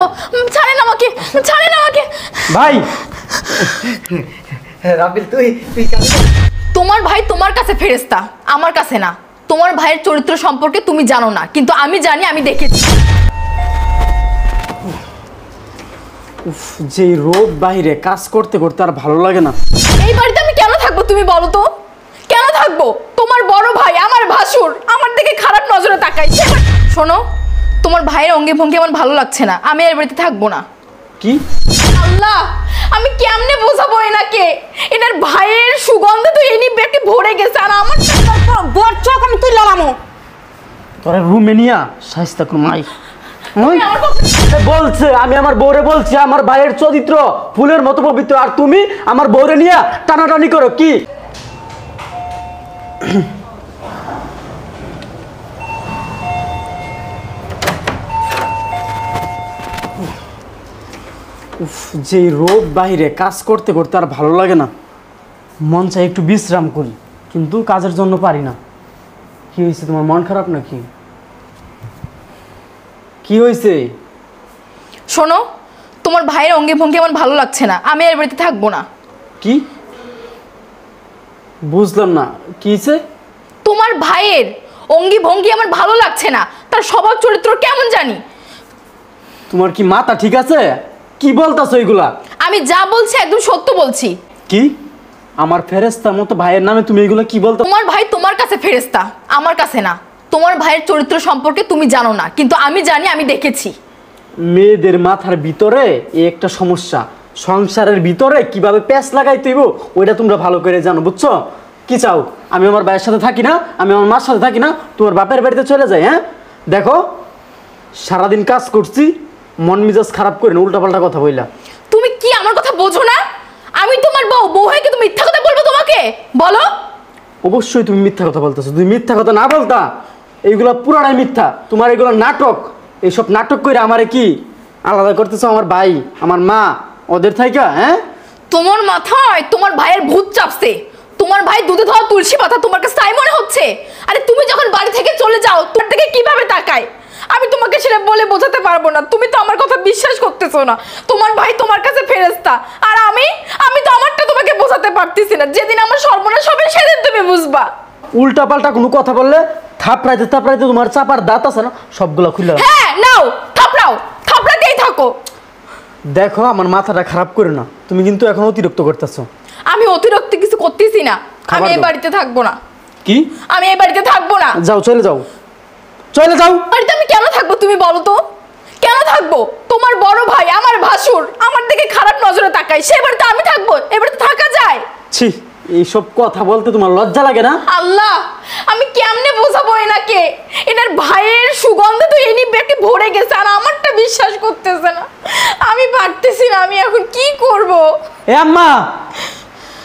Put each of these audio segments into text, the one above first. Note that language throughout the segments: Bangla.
ছাড়েন আমাকে, ছাড়েন আমাকে ভাই। রাবিল তুই তোমার ভাই তোমার কাছে ফেরেশতা, আমার কাছে না। তোমার ভাইয়ের চরিত্র সম্পর্কে তুমি জানো না, কিন্তু আমি জানি, আমি দেখেছি। উফ, যে রোদ বাইরে কাজ করতে করতে আর ভালো লাগে না। এই বাড়িতে আমি কেন থাকবো তুমি বলো তো? কেন থাকবো? তোমার বড় ভাই, আমার ভাসুর, আমার দিকে খারাপ নজরে তাকায়। শোনো, তোমার ভাইয়ের অঙ্গে ভঙ্গি আমার ভালো লাগছে না, আমি এই বাড়িতে থাকবো না। কি? আল্লাহ, আমি কেমনে বোঝাবো এনাকে? এনার ভাইয়ের সুগন্ধে তো এনি পেটে ভরে গেছে, আর আমার বড় চোখ আমি তুই লালামো তোরা রুমে নিয়া শাইস্তা কোন মাই বলছে। আমি আমার বউরে বলছি আমার ভাইয়ের চরিত্র ফুলের মতো পবিত্র, আর তুমি আমার বউরে নিয়া টানাটানি করো কি? উফ, যে রোদ বাইরে কাজ করতে করতে আর ভালো লাগে না। মন চাই একটু বিশ্রাম করি, কিন্তু কাজের জন্য পারি না। কি হয়েছে, তোমার মন খারাপ নাকি? কি হয়েছে? শোনো, তোমার ভাইয়ের অঙ্গে ভঙ্গি আমার ভালো লাগছে না, আমি এই বাড়িতে থাকবো না। কি? বুঝলাম না, কি হয়েছে? তোমার ভাইয়ের অঙ্গি ভঙ্গি আমার ভালো লাগছে না, তার স্বভাব চরিত্র কেমন জানি। তোমার কি মাথা ঠিক আছে? কি বলতাছো এগুলা? আমি যা বলছি একদম সত্য বলছি। কি? আমার ফেরেশতার মতো ভাইয়ের নামে তুমি এগুলা কি বলতো? তোমার ভাই তোমার কাছে ফেরেশতা, আমার কাছে না। তোমার ভাইয়ের চরিত্র সম্পর্কে তুমি জানো না, কিন্তু আমি জানি, আমি দেখেছি। মেয়েদের মাথার ভিতরে এই একটা সমস্যা, সংসারের ভিতরে কিভাবে প্যাঁচ লাগাই তুইব ওইটা তোমরা ভালো করে জানো, বুঝছো? কি চাও? আমি আমার ভাইয়ের সাথে থাকি না, আমি আমার মার সাথে থাকি না, তোমার বাপের বাড়িতে চলে যাই? হ্যাঁ দেখো, সারাদিন কাজ করছি, মন মেজাজ খারাপ করে না উল্টাপাল্টা কথা বইলা। তুমি কি আমার কথা বোঝো না? আমি তোমার বউ, বউ হয়ে কি তুমি মিথ্যা কথা বলবো তোমাকে? বলো। অবশ্যই তুমি মিথ্যা কথা বলতেছো। তুমি মিথ্যা কথা না বলতা, এইগুলো পুরাটাই মিথ্যা। তোমার এগুলো নাটক, এইসব নাটক করে আমারে কি আলাদা করতেছো আমার ভাই, আমার মা, ওদের থাইকা? হ্যাঁ, তোমার মাথায় তোমার ভাইয়ের ভূত চাপছে। তোমার ভাই দুধে ধোয়া তুলসী পাতা তোমার কাছে তাই মনে হচ্ছে? আরে তুমি যখন বাড়ি থেকে চলে যাও, তোর থেকে কিভাবে তাকায় আমি তোমাকে সেটা বলে বোঝাতে পারবো না। তুমি তো আমার কথা বিশ্বাস করতেছো না। তোমার ভাই তোমার কাছে ফেরেশতা, আর আমি তো আমারটা তোমাকে বোঝাতে পারতেছি না। যেদিন আমার সর্বনাশ হবে সেদিন তুমি বুঝবা। উল্টাপাল্টা কোনো কথা বললে থাপড়াইতে থাপড়াইতে তোমার চাপার দাঁত আছে না, সবগুলো খুলে হ্যাঁ নাও, থাপড়াও, থাপড়াতেই থাকো। দেখো, আমার মাথাটা খারাপ করে না, তুমি কিন্তু এখন অতিরিক্ত করতেছো। আমি অতিরিক্ত কিছু করতেছি না। আমি খাবার এই দাও। বাড়িতে থাকবো না। কি? আমি এই বাড়িতে থাকবো না। যাও, চলে যাও, চলে যাও। বাড়িতে আমি কেন থাকবো তুমি বলো তো? কেন থাকবো? তোমার বড় ভাই, আমার ভাসুর, আমার দিকে খারাপ নজরে তাকায়, সে বাড়িতে আমি থাকবো? এ বাড়িতে থাকা যায়? ছি, এইসব কথা বলতে তোমার লজ্জা লাগে না? আল্লাহ, আমি কেমনে বোঝাবো এনাকে? এনার ভাইয়ের সুগন্ধে তো এনি পেটে ভরে গেছে, আর আমারটা বিশ্বাস করতেছে না। আমি পারতেছি না, আমি এখন কি করব? এ আম্মা,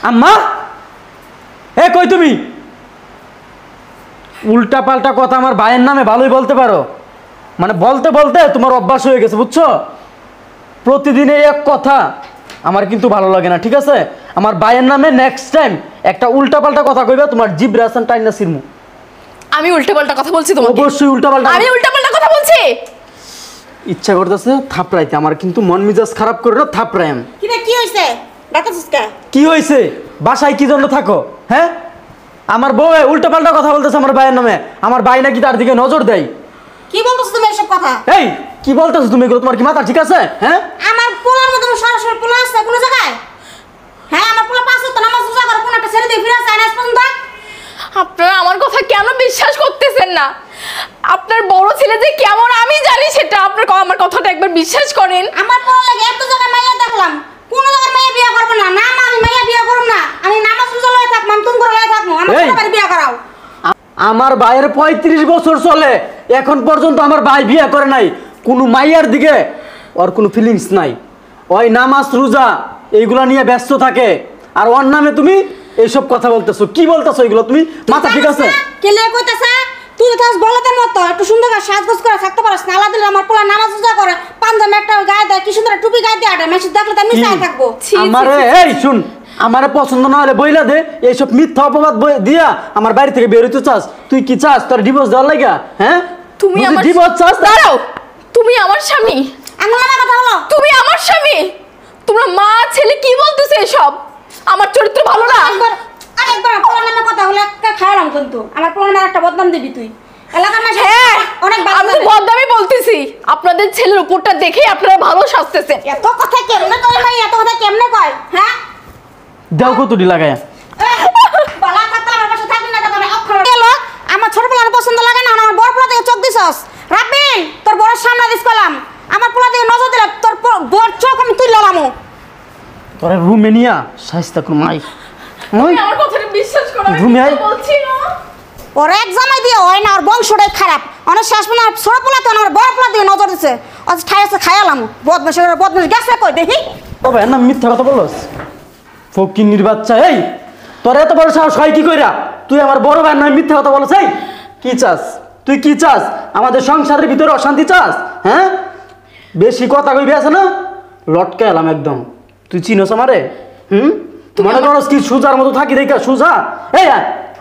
আম্মা, এ কই তুমি? উল্টা পাল্টা কথা আমার ভাইয়ের নামে ভালোই বলতে পারো, মানে বলতে বলতে তোমার অভ্যাস হয়ে গেছে, বুঝছো? প্রতিদিন এই এক কথা আমার কিন্তু ভালো লাগে না, ঠিক আছে? আমার ভাইয়ের নামে নেক্সট টাইম একটা উল্টা পাল্টা কথা কইবা, তোমার জিভ রাসান টাইনা সিরমু। আমি উল্টাপাল্টা কথা বলছি তোমাকে? অবশ্যই উল্টাপাল্টা। আমি উল্টাপাল্টা কথা বলছি? ইচ্ছা করতেছে থাপড়াইতে, আমার কিন্তু মন মেজাজ খারাপ করে না থাপড়াই আমি। কি হয়েছে? কি হয়েছে? বাসায় কি জন্য থাকো? হ্যাঁ, আমার বউ উল্টা পাল্টা কথা বলতেছে আমার ভাইয়ের নামে। আমার ভাই নাকি তার দিকে নজর দেয়। কি বলতেছ তুমি এসব কথা? এই কি বলতেছো তুমি? তোমার কি মাথা ঠিক আছে? হ্যাঁ, আমার পোলার মতো সরাসরি পোলা আছে কোন জায়গায়? হ্যাঁ, আমার পোলা পাঁচ ওয়াক্ত নামাজ রোজা করে, কোন একটা ছেড়ে দিয়ে ফিরে আসে না আজ পর্যন্ত। আপনারা আমার কথা কেন বিশ্বাস করতেছেন না? আপনার বড় ছেলে যে কেমন আমি জানি সেটা। আপনার আমার কথাটা একবার বিশ্বাস করেন। আমার পোলা লাগে এত জায়গায় মাইয়া দেখলাম, কোন জায়গায় মাইয়া বিয়া করবো না। না মা, আমি মাইয়া বিয়া করব না। আমি নামাজ রোজা লয়ে থাকবো, আমি তুমি করে লয়ে থাকবো। আমার এই! পোলার বিয়া করাও। আমার ভাইয়ের 35 বছর চলে, এখন পর্যন্ত আমার ভাই বিয়ে করে নাই। কোনো মাইয়ার দিকে ওর কোনো ফিলিংস নাই। ওই নামাজ রোজা এইগুলা নিয়ে ব্যস্ত থাকে, আর ওর নামে তুমি এইসব কথা বলতেছো। কি বলতেছো এগুলো তুমি? মাথা ঠিক আছে? কে লে কইতাছে? তুই তো বলতের মতো একটু সুন্দর করে সাজগোজ করে থাকতে পারিস না। আল্লাহ দিলে আমার পোলা নামাজ রোজা করে, পাঞ্জাবি একটা গায়ে দেয়, কি সুন্দর টুপি গায়ে দিয়ে আটে, মেসেজ দেখলে তো আমি চাই থাকবো। আমারে এই শুন, আমারে পছন্দ না হলে বইলা দে। এইসব মিথ্যা অপবাদ দিয়া আমার বাড়ি থেকে বের হইতে চাস? তুই কি চাস তোর ডিভোর্স দেওয়ার লাগা? হ্যাঁ, তুমি আমার ডিভোর্স চাস? দাঁড়াও, তুমি আমার স্বামী। আঙ্গুল নামা কথা বলো। তুমি আমার স্বামী, তোমরা মা ছেলে কি বলতেছে এসব? আমার চরিত্র ভালো না? আরেকবার পোলার নামে কথা বলে একটা খাওয়ালাম কিন্তু আমার পোলার নামে একটা বদনাম দিবি তুই এলাকার না। হ্যাঁ, অনেক আমি তো বদনামই বলতেছি। আপনাদের ছেলের উপরটা দেখেই আপনারা ভালো সাজতেছেন। এত কথা কেমনে কয় ভাই, এত কথা কেমনে কয়? হ্যাঁ দেও কতটি লাগায়া বালা কথা আমার পাশে থাকবি না তখন অক্ষর গেল। আমার ছোট পোলার পছন্দ লাগে না, আমার বড় পোলা থেকে চোখ দিছস। রাব্বিল তোর বড় সামনে দিস কলাম, আমার পোলা থেকে নজর দিলে তোর বড় চোখ আমি তুই ললামু। তোরা রুমে নিয়া শাইস্তা করুম আই তুমি আমার কথাটা বিশ্বাস করো, আমি ঘুমিয়ে আয়। মিথ্যা বলছি না। ওর এক জামাই দিয়ে হয় না, ওর বংশটাই খারাপ। অনেক শেষ মানে ছোট পোলা তো আমার বড় পোলা দিয়ে নজর দিছে। আজ ঠাইছে খায়ালাম বদমাশ বদমাশ গেছে কই দেখি। ও ভাই না মিথ্যা কথা বলস ফকিন্নির বাচ্চা। এই তোর এত বড় সাহস হয় কি কইরা? তুই আমার বড় ভাই নয় মিথ্যা কথা বলছ? এই কি চাস তুই? কি চাস? আমাদের সংসারের ভিতরে অশান্তি চাস? হ্যাঁ বেশি কথা কইবি আছে না লটকে এলাম একদম। তুই চিনোস আমারে? মনে করস কি সুজার মতো থাকি দেখা সুজা? এই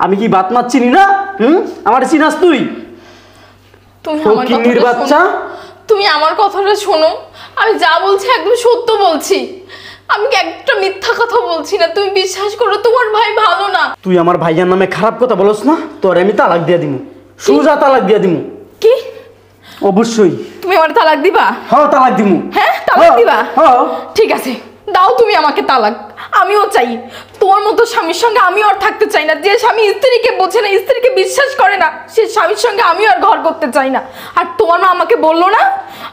আমি কি বাত মাত চিনি না? আমার চিনাস তুই? তুমি আমার ফকিন্নির কথাটা বাচ্চা। শোনো। তুমি আমার কথাটা শোনো, আমি যা বলছি একদম সত্য বলছি। আমি কি একটা মিথ্যা কথা বলছি না, তুমি বিশ্বাস করো। তোমার ভাই ভালো না। তুই আমার ভাইয়ার নামে খারাপ কথা বলস না? তোর আমি তালাক দিয়ে দিমু, সুজা তালাক দিয়ে দিমু। কি? অবশ্যই। তুমি আমার তালাক দিবা? হ্যাঁ তালাক দিমু। হ্যাঁ তালাক দিবা? হ্যাঁ। ঠিক আছে, দাও তুমি আমাকে তালাক। আমিও চাই তোমার মতো স্বামীর সঙ্গে আমিও আর থাকতে চাই না। যে স্বামী স্ত্রীকে বোঝে না, স্ত্রীকে বিশ্বাস করে না, সে স্বামীর সঙ্গে আমিও আর ঘর করতে চাই না। আর তোমার মা আমাকে বললো না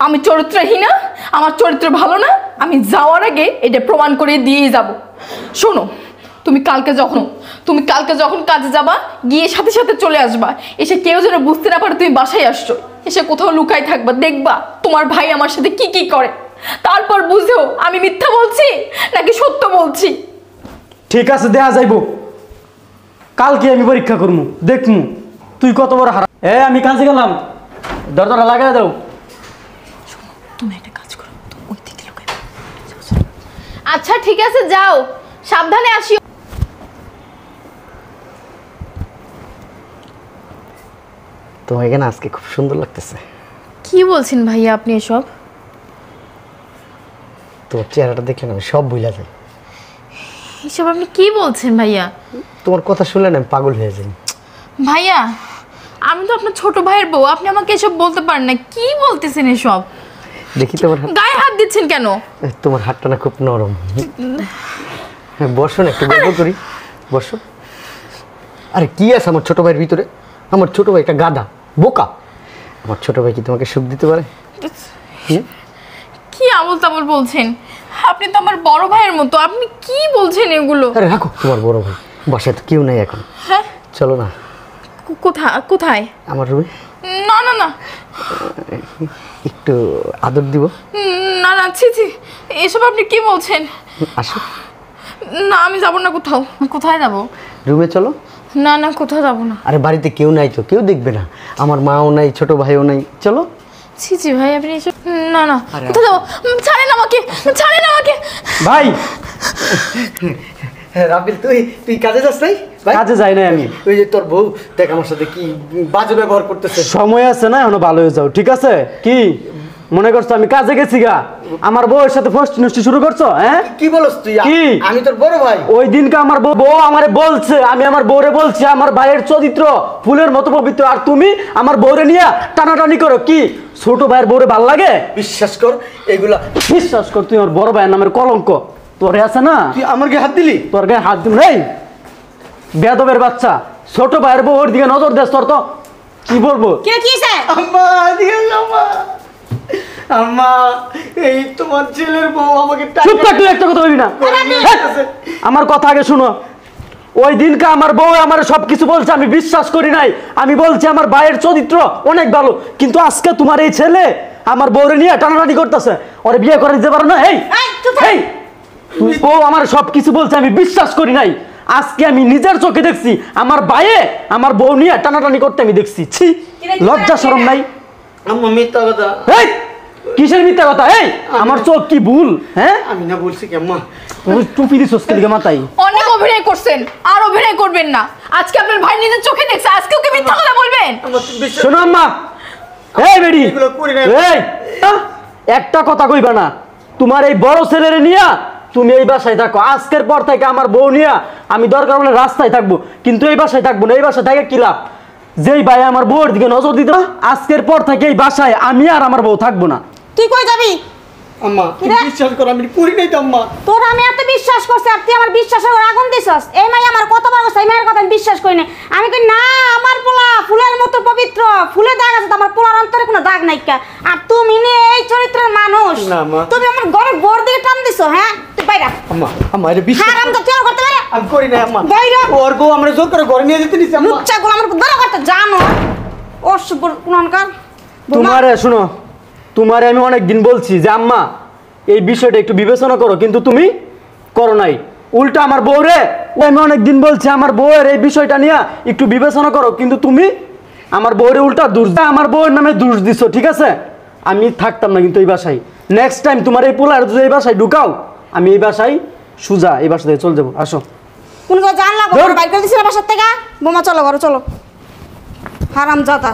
আমি চরিত্রহীনা, আমার চরিত্র ভালো না? আমি যাওয়ার আগে এটা প্রমাণ করে দিয়েই যাব। শোনো, তুমি কালকে যখন কাজে যাবা, গিয়ে সাথে সাথে চলে আসবা। এসে কেউ যেন বুঝতে না পারে তুমি বাসায় আসছো। এসে কোথাও লুকাই থাকবা, দেখবা তোমার ভাই আমার সাথে কি কি করে। তারপর বুঝো আমি মিথ্যা বলছি নাকি সত্য বলছি। ঠিক আছে, দেয়া যাইব। কালকে আমি পরীক্ষা করবো, দেখমু তুই কত বড় হারা। আমি কাজে গেলাম, দরজাটা লাগাই দাও। তুমি একটা কাজ করো, ওই দিকে লুকাই। আচ্ছা ঠিক আছে, যাও, সাবধানে আসিও। তোমাকে না আজকে খুব সুন্দর লাগতেছে। কি বলছেন ভাইয়া আপনি এসব? তোমার চেহারাটা দেখলে না আমি সব ভুলে যাই। এসব আপনি কি বলছেন ভাইয়া? তোমার কথা শুনলে না আমি পাগল হয়ে যাই। ভাইয়া আমি তো আপনার ছোট ভাইয়ের বউ, আপনি আমাকে এসব বলতে পারেন না। কি বলতেছেন এসব? দেখি তোমার গায়ে হাত দিচ্ছেন কেন? তোমার হাতটা না খুব নরম। হ্যাঁ বসো না, একটু গল্প করি, বসো। আরে কি আছে আমার ছোট ভাইয়ের ভিতরে? আমার ছোট ভাই একটা গাধা, বোকা। আমার ছোট ভাই কি তোমাকে সুখ দিতে পারে? কি আবল তাবল বলছেন? আপনি তো আমার বড় ভাইয়ের মতো, আপনি কি বলছেন এগুলো? আরে রাখো তোমার বড় ভাই, বাসায় তো কেউ নাই এখন। হ্যাঁ চলো না কোথায়? আমার রুমে। না না না একটু আদর দিব। না না, ছি ছি, এসব আপনি কি বলছেন? আসো। না আমি যাব না কোথাও। কোথায় যাব? রুমে চলো। না না কোথাও যাব না। আরে বাড়িতে কেউ নাই তো, কেউ দেখবে না। আমার মাও নাই, ছোট ভাইও নাই, চলো। ছি ছি ভাই, আপনি এসব না না, কোথায় যাবো? ছাড়েন আমাকে, ছাড়েন আমাকে ভাই রাবিল, তুই কাজে যাস নাই? কাজে যাই না আমি। ওই যে তোর বউ দেখ আমার সাথে কি বাজে ব্যবহার করতেছে। সময় আছে না, এখনো ভালো হয়ে যাও, ঠিক আছে? কি মনে করছো আমি কাজে গেছি গা, আমার বউয়ের সাথে ফষ্টি নষ্টি শুরু করছো? হ্যাঁ কি বলছ তুই? কি? আমি তোর বড় ভাই। ওই দিনকে আমার বউ আমারে বলছে, আমি আমার বউরে বলছি আমার ভাইয়ের চরিত্র ফুলের মতো পবিত্র, আর তুমি আমার বউরে নিয়ে টানাটানি করো। কি ছোট ভাইয়ের বউরে ভাল লাগে? বিশ্বাস কর এগুলা। বিশ্বাস কর, তুই আমার বড় ভাইয়ের নামের কলঙ্ক। তোরে আছে না, তুই আমার গায়ে হাত দিলি? তোর গায়ে হাত দিব নেই। বেয়াদবের বাচ্চা, ছোট ভাইয়ের বউ ওর দিকে নজর দেস, তোর তো কি বলবো। কি হইছে? আম্মা এদিকে এসো, আম্মা। আম্মা এই তোমার ছেলের বউ আমাকে চুপ থাক, তুই একটা কথা বলবি না। আমার কথা আগে শুনো। ওই দিনকে আমার বউ আমার সবকিছু বলছে, আমি বিশ্বাস করি নাই। আমি বলছি আমার ভাইয়ের চরিত্র অনেক ভালো, কিন্তু আজকে তোমার এই ছেলে আমার বউরে নিয়ে টানাটানি করতেছে। ওরে বিয়ে করে দিতে পারো না? এই এই তুই বউ আমার সবকিছু বলছে, আমি বিশ্বাস করি নাই। আজকে আমি নিজের চোখে দেখছি আমার ভাইয়ে আমার বউ নিয়ে টানাটানি করতে আমি দেখছি। ছি, লজ্জা শরম নাই? আম্মা মিথ্যা কথা। এই কিসের মিথ্যা কথা? এই আমার চোখ কি ভুল? হ্যাঁ আমি না বলছি কি আম্মা? তুই টুপি দিছস কে দিকে মাথায়? অনেক অভিনয় করছেন, আর অভিনয় করবেন না। আজকে আপনার ভাই নিজের চোখে দেখছে, আজকে ওকে মিথ্যা কথা বলবেন? আম্মা তুমি বিশ্বাস শোনো আম্মা, এই বেডি, এগুলো করি না। এই একটা কথা কইবা না। তোমার এই বড় ছেলেরে নিয়া তুমি এই বাসায় থাকো। আজকের পর থেকে আমার বউ নিয়া আমি দরকার হলে রাস্তায় থাকবো, কিন্তু এই বাসায় থাকবো না। এই বাসায় থাকে কি লাভ? যেই ভাই আমার বউয়ের দিকে নজর দিত না, আজকের পর থেকে এই বাসায় আমি আর আমার বউ থাকবো না। তুই কই যাবি? আম্মা কিরে? বিশ্বাস করো আমি করি নাই তো আম্মা। তোর আমি এত বিশ্বাস করছি আর তুই আমার বিশ্বাসের উপর আগুন দিছস। এই মাই আমার কতবার কইছে, এই মায়ের কথা আমি বিশ্বাস করি না। আমি কই না, আমার পোলা ফুলের মতো পবিত্র, ফুলে দাগ আছে তো, আমার পোলার অন্তরে কোনো দাগ নাই কা। আর তুমি নে এই চরিত্রের মানুষ, না, মা। তুমি আমার ঘরের বোর দিকে টান দিছো। হ্যাঁ তুই বাইরা আম্মা আম্মা এটা বিশ্বাস হারাম তো তুই করতে পারে। আমি করি নাই আম্মা। বাইরা ওর বউ আমরা জোর করে ঘরে নিয়ে যেতে দিছি আম্মা। লুচ্চা গুলো আমার ধরে করতে জানো অসুবর কোনকার। তোমারে শুনো, তোমারে আমি অনেক দিন বলছি যে আম্মা এই বিষয়টা একটু বিবেচনা করো, কিন্তু তুমি করো নাই। উল্টা আমার বউরে আমি অনেক দিন বলছি আমার বউয়ের এই বিষয়টা নিয়ে একটু বিবেচনা করো, কিন্তু তুমি আমার বউরে উল্টা আমার বউয়ের নামে দোষ দিছো। ঠিক আছে, আমি থাকতাম না কিন্তু এই বাসায়। নেক্সট টাইম তোমার এই পোলার যদি এই বাসায় ঢুকাও, আমি এই বাসায় সুজা এই বাসা থেকে চলে যাবো। আসো। কোন জানলা বাইর করে দিছিল বাসার থেকে। বোমা চলো ঘরে চলো, হারাম জাতা।